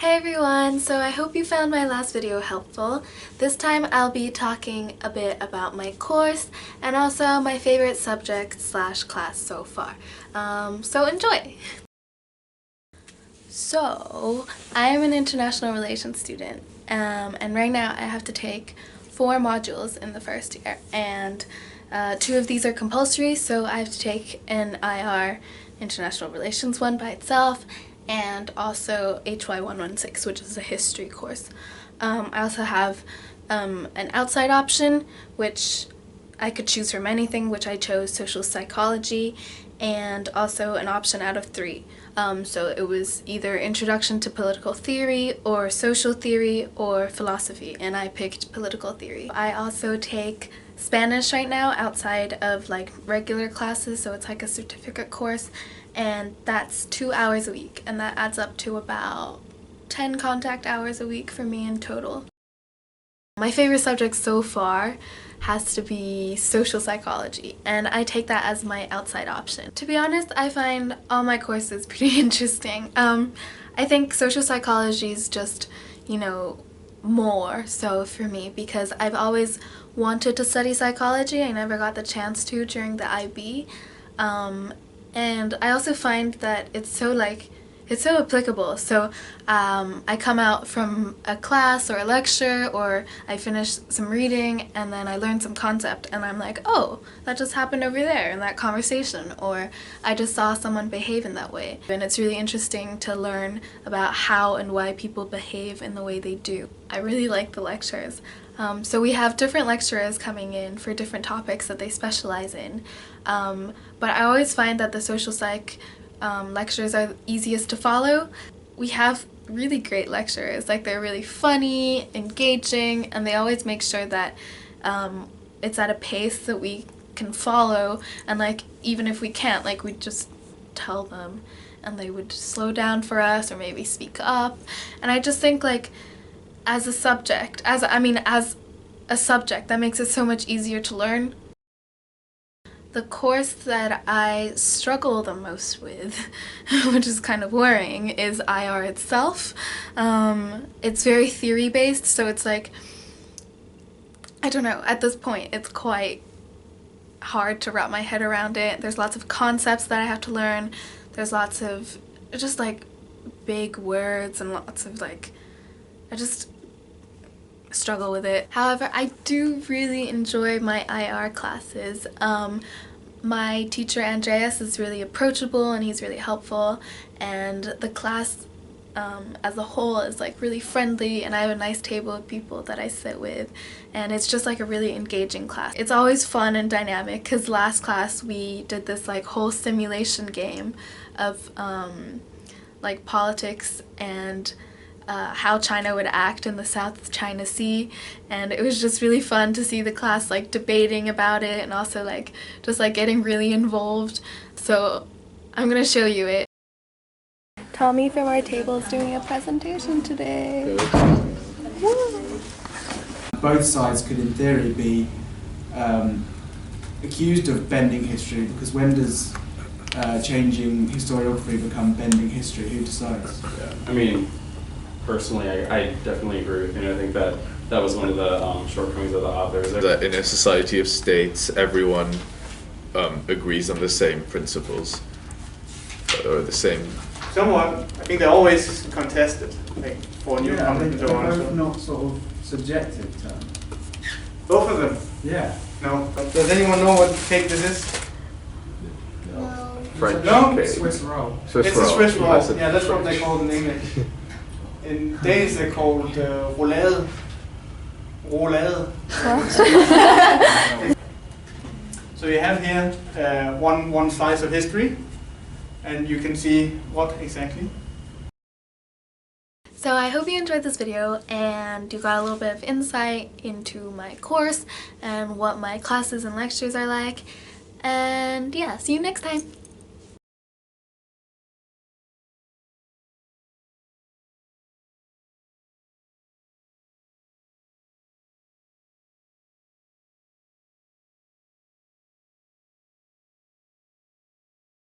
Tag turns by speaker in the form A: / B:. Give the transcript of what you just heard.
A: Hey everyone! So I hope you found my last video helpful. This time I'll be talking a bit about my course and also my favorite subject / class so far. So enjoy! So I am an international relations student and right now I have to take 4 modules in the first year, and 2 of these are compulsory, so I have to take an IR International Relations one by itself and also HY 116, which is a history course. I also have an outside option, which I could choose from anything, which I chose social psychology, and also an option out of 3. So it was either introduction to political theory or social theory or philosophy, and I picked political theory. I also take Spanish right now outside of like regular classes, so it's like a certificate course, and that's 2 hours a week, and that adds up to about 10 contact hours a week for me in total. My favorite subject so far has to be social psychology, and I take that as my outside option. To be honest, I find all my courses pretty interesting. I think social psychology is just, you know, more so for me because I've always wanted to study psychology. I never got the chance to during the IB. And I also find that it's so applicable. So I come out from a class or a lecture, or I finish some reading and then I learn some concept and I'm like, oh, that just happened over there in that conversation, or I just saw someone behave in that way. And it's really interesting to learn about how and why people behave in the way they do. I really like the lectures. So we have different lecturers coming in for different topics that they specialize in. But I always find that the social psych lectures are easiest to follow. We have really great lecturers, like they're really funny, engaging, and they always make sure that it's at a pace that we can follow, and like even if we can't, like we just tell them and they would slow down for us or maybe speak up. And I just think like as a subject that makes it so much easier to learn. The course that I struggle the most with, which is kind of worrying, is IR itself. It's very theory-based, so it's like, I don't know, at this point it's quite hard to wrap my head around it. There's lots of concepts that I have to learn. There's lots of just like big words and lots of like, I just struggle with it. However, I do really enjoy my IR classes. My teacher Andreas is really approachable and he's really helpful, and the class as a whole is like really friendly, and I have a nice table of people that I sit with, and it's just like a really engaging class. It's always fun and dynamic because last class we did this like whole simulation game of like politics and how China would act in the South China Sea, and it was just really fun to see the class like debating about it and also like just like getting really involved. So I'm gonna show you it. Tommy from our table is doing a presentation today.
B: Both sides could in theory be accused of bending history, because when does changing historiography become bending history? Who decides?
C: Yeah. I mean, personally, I definitely agree with you. I think that was one of the shortcomings of the authors.
D: That in a society of states, everyone agrees on the same principles, or the same.
E: Somewhat. I think they're always contested, like for new content and so on.
B: They're both not sort of subjective terms.
E: Both of them?
B: Yeah.
E: No. But does anyone know what cake this is?
A: No.
D: French
E: No?
D: cake.
B: Swiss roll.
D: Swiss
E: It's
D: roll.
E: a Swiss roll.
D: I said
E: Yeah, that's what
D: French.
E: they call it in English. In Danish they're called roulade. Roulade. So you have here one slice of history, and you can see what exactly.
A: So I hope you enjoyed this video and you got a little bit of insight into my course and what my classes and lectures are like. And yeah, see you next time!